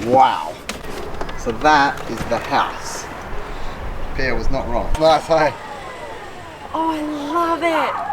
Wow. So that is the house. Pia was not wrong. Nice, hey? Oh, I love it.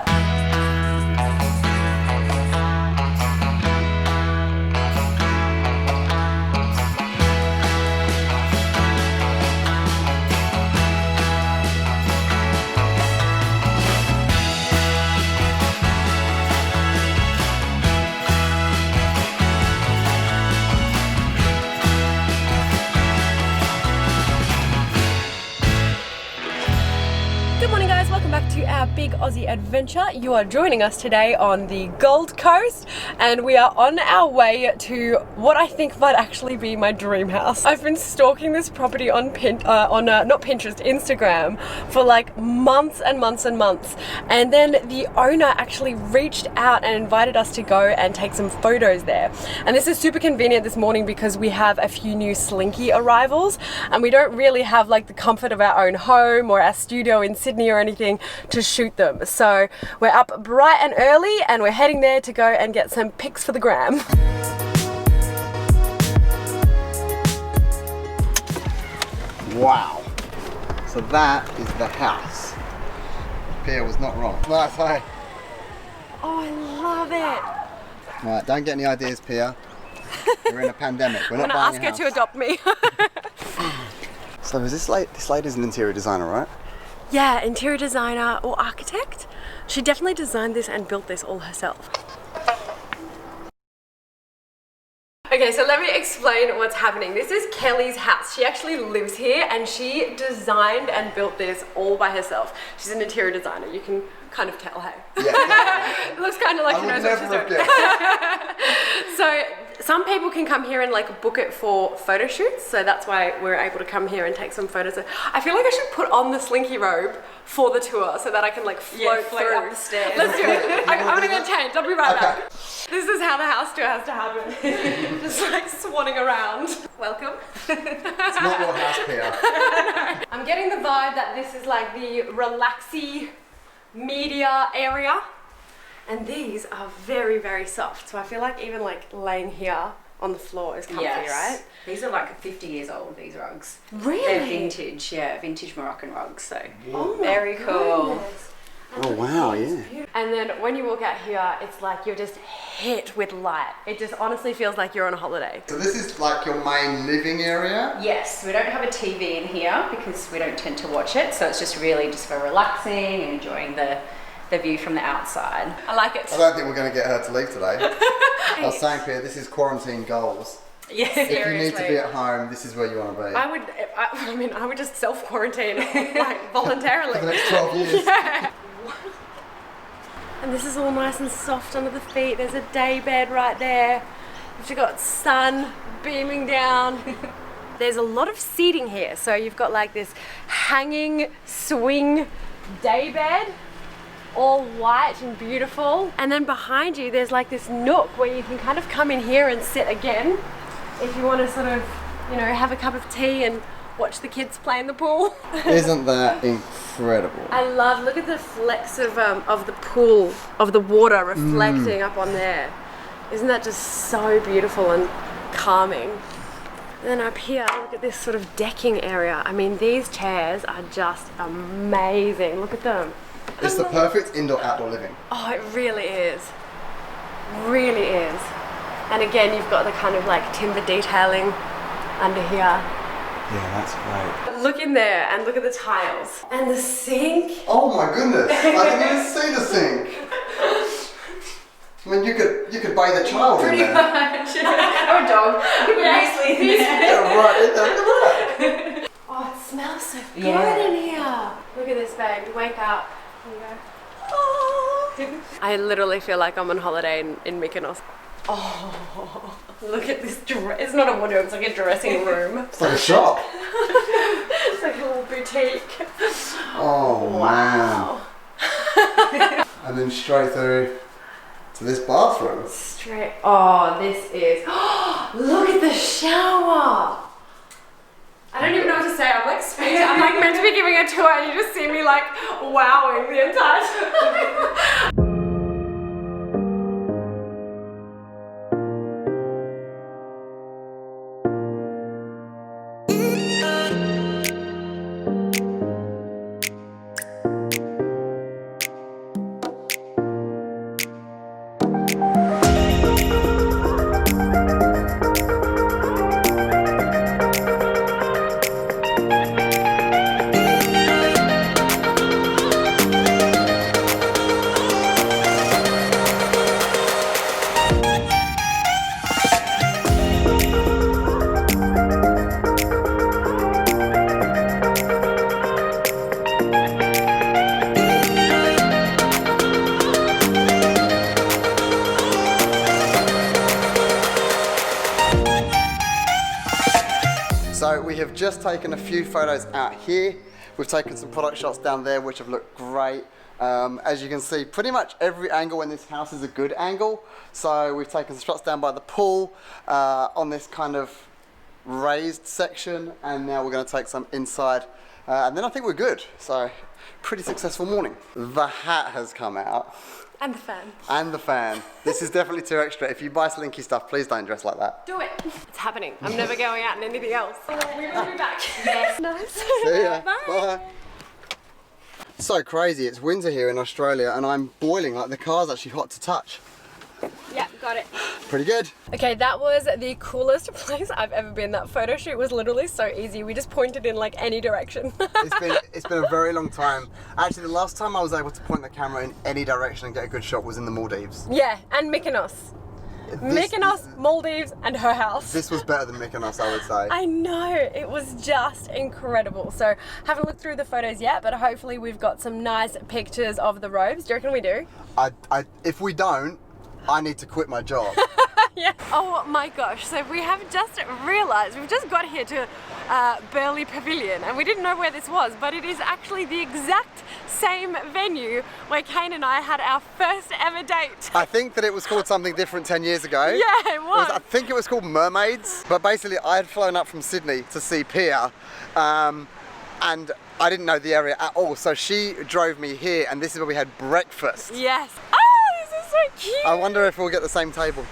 Good morning guys, welcome back to our big Aussie adventure. You are joining us today on the Gold Coast and we are on our way to what I think might actually be my dream house. I've been stalking this property on not Pinterest, Instagram for like months and months and months, and then the owner actually reached out and invited us to go and take some photos there. And this is super convenient this morning because we have a few new Slinky arrivals and we don't really have like the comfort of our own home or our studio in Sydney or anything to shoot them. So we're up bright and early and we're heading there to go and get some pics for the gram. Wow. So that is the house. Pia was not wrong. Nice, hey? Oh, I love it. Right, don't get any ideas, Pia. We're in a pandemic. We're I'm not gonna buying ask a her house. to adopt me. So is this lady's an interior designer, right? Yeah, interior designer or architect. She definitely designed this and built this all herself. Okay, so let me explain what's happening. This is Kelly's house. She actually lives here and she designed and built this all by herself. She's an interior designer. You can kind of tell, hey? Yeah. It looks kind of like she knows what she's doing. So some people can come here and like book it for photo shoots, so that's why we're able to come here and take some photos. I feel like I should put on the Slinky robe for the tour so that I can like float through up the stairs. Let's do it. I'm gonna get changed. I'll be right back. This is how the house tour has to happen. Just like swanning around. Welcome. It's not your house, Pia. I'm getting the vibe that this is like the relaxy media area. And these are very, very soft. So I feel like even like laying here on the floor is comfy, right? These are like 50 years old, these rugs. Really? They're vintage, yeah, vintage Moroccan rugs, so Oh my very cool. goodness. Oh wow, yeah. And then when you walk out here, it's like you're just hit with light. It just honestly feels like you're on a holiday. So this is like your main living area? Yes, we don't have a TV in here because we don't tend to watch it, so it's just really just for relaxing and enjoying the view from the outside. I like it. I don't think we're going to get her to leave today. I was saying, Pia, this is quarantine goals. Yeah, If you need to be at home, this is where you want to be. I would just self-quarantine like voluntarily. For the next 12 years. Yeah. And this is all nice and soft under the feet. There's a day bed right there. You've got sun beaming down. There's a lot of seating here. So you've got like this hanging swing day bed, all white and beautiful. And then behind you, there's like this nook where you can kind of come in here and sit again if you want to sort of, you know, have a cup of tea and watch the kids play in the pool. Isn't that incredible? I love, look at the flecks of the pool, of the water reflecting up on there. Isn't that just so beautiful and calming? And then up here, look at this sort of decking area. I mean, these chairs are just amazing. Look at them. It's the perfect indoor-outdoor living. Oh, it really is. Really is. And again, you've got the kind of like timber detailing under here. Yeah, that's great. Look in there and look at the tiles. And the sink. Oh my goodness! I didn't even see the sink. I mean, you could bathe a child in there. Much. Or a dog. Yes. Yeah, right in there. Look at that. Oh, it smells so good Yeah. in here. Look at this, babe. You wake up and you go, oh. I literally feel like I'm on holiday in Mykonos. Oh, look at this dress. It's not a wardrobe, it's like a dressing room. It's like a shop. It's like a little boutique. Oh wow. And then straight through to this bathroom. Straight. Oh, this is. Look at the shower. I don't even know what to say. I'm like speechless. I'm like meant to be giving a tour and you just see me like wowing the entire time. So we have just taken a few photos out here. We've taken some product shots down there which have looked great. As you can see, pretty much every angle in this house is a good angle. So we've taken some shots down by the pool, on this kind of raised section, and now we're going to take some inside, and then I think we're good. So pretty successful morning. The hat has come out. And the fan. And the fan. This is definitely too extra. If you buy slinky stuff, please don't dress like that. Do it. It's happening. I'm never going out in anything else. We will be back. Yes. Nice. See ya. Bye. Bye. So crazy. It's winter here in Australia and I'm boiling. Like the car's actually hot to touch. Yeah, got it. Pretty good. Okay, that was the coolest place I've ever been. That photo shoot was literally so easy. We just pointed in like any direction. It's been a very long time. Actually, the last time I was able to point the camera in any direction and get a good shot was in the Maldives. Yeah, and Mykonos. Mykonos, Maldives, and her house. This was better than Mykonos, I would say. I know, it was just incredible. So, haven't looked through the photos yet, but hopefully we've got some nice pictures of the robes. Do you reckon we do? If we don't, I need to quit my job. Yeah. Oh my gosh, so we have just realised, we've just got here to Burleigh Pavilion and we didn't know where this was, but it is actually the exact same venue where Kane and I had our first ever date. I think that it was called something different 10 years ago. Yeah, it was. I think it was called Mermaids, but basically I had flown up from Sydney to see Pia, and I didn't know the area at all, so she drove me here and this is where we had breakfast. Yes. Oh, this is so cute. I wonder if we'll get the same table.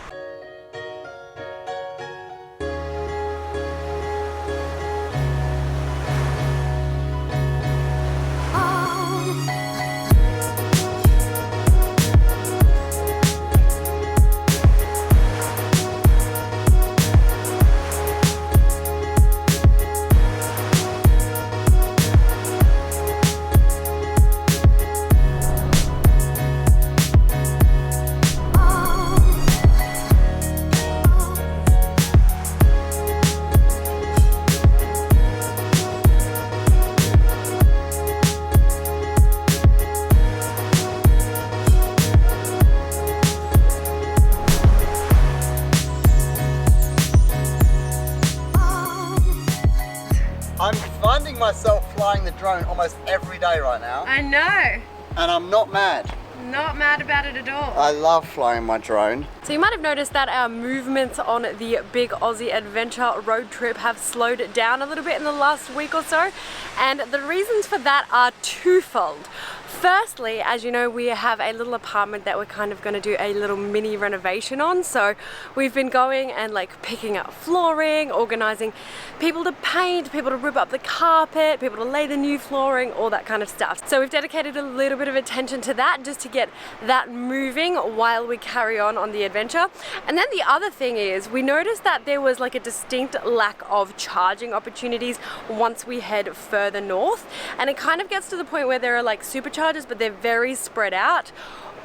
I'm finding myself flying the drone almost every day right now, I know. and I'm not mad. Not mad about it at all. I love flying my drone. So you might have noticed that our movements on the Big Aussie Adventure road trip have slowed down a little bit in the last week or so, and the reasons for that are twofold. Firstly, as you know, we have a little apartment that we're kind of going to do a little mini renovation on, so we've been going and like picking up flooring, organising people to paint, people to rip up the carpet, people to lay the new flooring, all that kind of stuff. So we've dedicated a little bit of attention to that just to get that moving while we carry on the adventure. And then the other thing is we noticed that there was like a distinct lack of charging opportunities once we head further north, and it kind of gets to the point where there are like superchargers, but they're very spread out.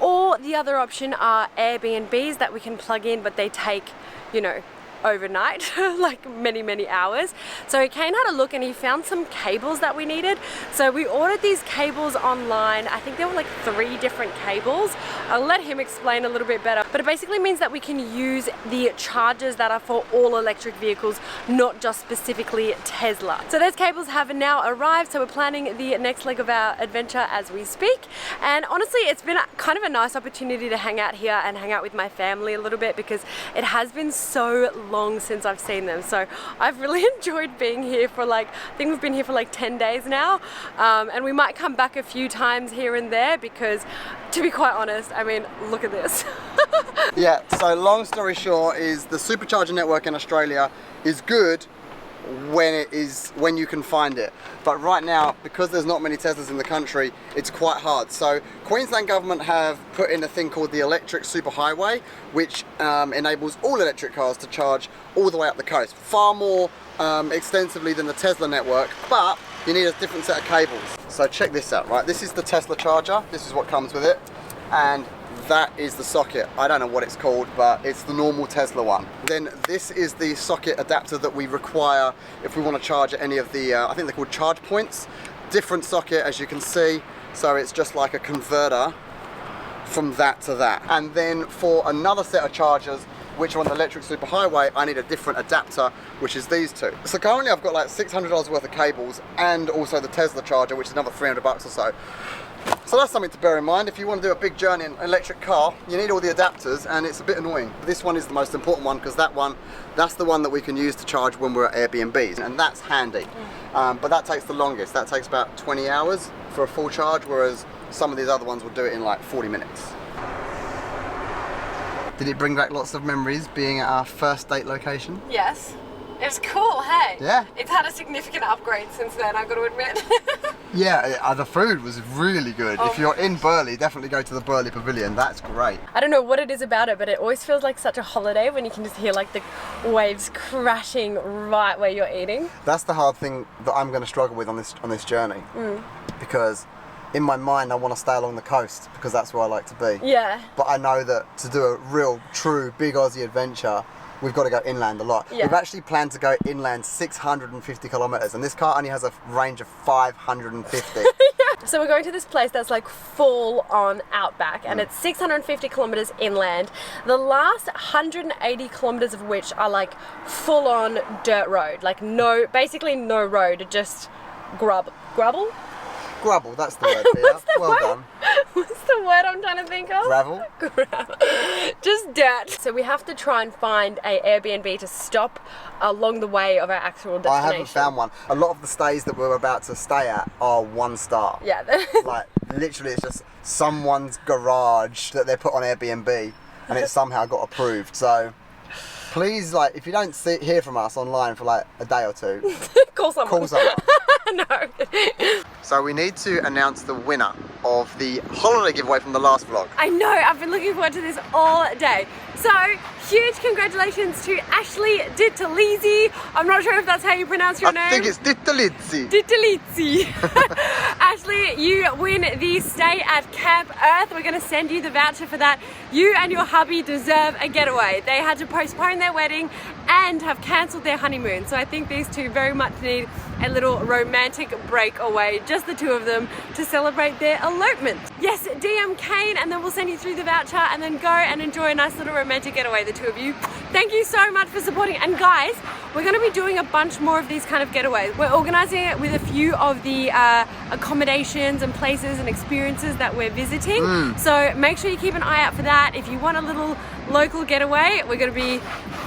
Or the other option are Airbnbs that we can plug in, but they take, you know, overnight, like many hours. So Kane had a look and he found some cables that we needed. So we ordered these cables online. I think there were like 3 different cables. I'll let him explain a little bit better, but it basically means that we can use the chargers that are for all electric vehicles, not just specifically Tesla. So those cables have now arrived, so we're planning the next leg of our adventure as we speak. And honestly, it's been kind of a nice opportunity to hang out here and hang out with my family a little bit, because it has been so long since I've seen them. So I've really enjoyed being here for like, I think we've been here for like 10 days now, and we might come back a few times here and there, because to be quite honest, I mean, look at this. Yeah, so long story short is the supercharger network in Australia is good when you can find it, but right now, because there's not many Teslas in the country, it's quite hard. So Queensland government have put in a thing called the electric superhighway, which enables all electric cars to charge all the way up the coast, far more extensively than the Tesla network, but you need a different set of cables. So check this out, right? This is the Tesla charger, this is what comes with it, and that is the socket. I don't know what it's called, but it's the normal Tesla one. Then this is the socket adapter that we require if we want to charge at any of the, I think they're called charge points. Different socket, as you can see. So it's just like a converter from that to that. And then for another set of chargers, which are on the electric superhighway, I need a different adapter, which is these two. So currently I've got like $600 worth of cables and also the Tesla charger, which is another $300 or so. So that's something to bear in mind. If you want to do a big journey in an electric car, you need all the adapters, and it's a bit annoying. This one is the most important one because that's the one that we can use to charge when we're at Airbnbs, and that's handy. But that takes the longest. That takes about 20 hours for a full charge, whereas some of these other ones will do it in like 40 minutes. Did it bring back lots of memories being at our first date location? Yes. It was cool, hey? Yeah. It's had a significant upgrade since then, I've got to admit. Yeah, the food was really good. If you're in Burleigh, definitely go to the Burleigh Pavilion. That's great. I don't know what it is about it, but it always feels like such a holiday when you can just hear like the waves crashing right where you're eating. That's the hard thing that I'm going to struggle with on this journey. Because in my mind I want to stay along the coast because that's where I like to be. Yeah. But I know that to do a real, true, big Aussie adventure, we've got to go inland a lot. Yeah. We've actually planned to go inland 650 kilometres, and this car only has a range of 550. So we're going to this place that's like full on outback, and it's 650 kilometers inland. The last 180 kilometers of which are like full on dirt road, like basically no road, just grubble. Grubble, that's the word, Peter. Well done. What's the word I'm trying to think of? Gravel. Just dirt. So we have to try and find a Airbnb to stop along the way of our actual destination. I haven't found one. A lot of the stays that we're about to stay at are 1 star. Yeah. Like, literally it's just someone's garage that they put on Airbnb and it's somehow got approved. So please, like, if you don't hear from us online for like a day or two, Call someone. Call someone. No. So we need to announce the winner of the holiday giveaway from the last vlog. I know, I've been looking forward to this all day. So, huge congratulations to Ashley Dittalizzi. I'm not sure if that's how you pronounce your name. I think it's Dittalizzi. Dittalizzi. Ashley, you win the stay at Camp Earth. We're going to send you the voucher for that. You and your hubby deserve a getaway. They had to postpone their wedding and have cancelled their honeymoon. So I think these two very much need a little romantic break away, just the two of them, to celebrate their elopement. Yes, DM Kane and then we'll send you through the voucher and then go and enjoy a nice little romantic getaway, the two of you. Thank you so much for supporting. And guys, we're going to be doing a bunch more of these kind of getaways. We're organising it with a few of the accommodations and places and experiences that we're visiting. So make sure you keep an eye out for that. If you want a little local getaway, we're going to be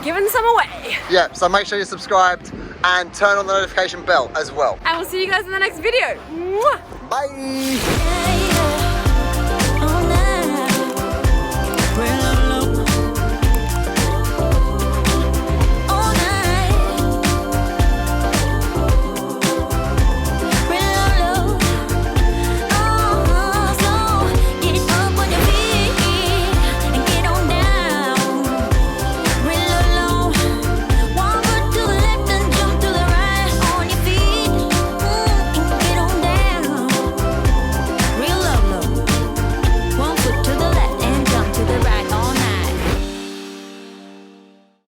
giving some away. Yeah, so make sure you're subscribed and turn on the notification bell as well. And we'll see you guys in the next video. Mwah! Bye!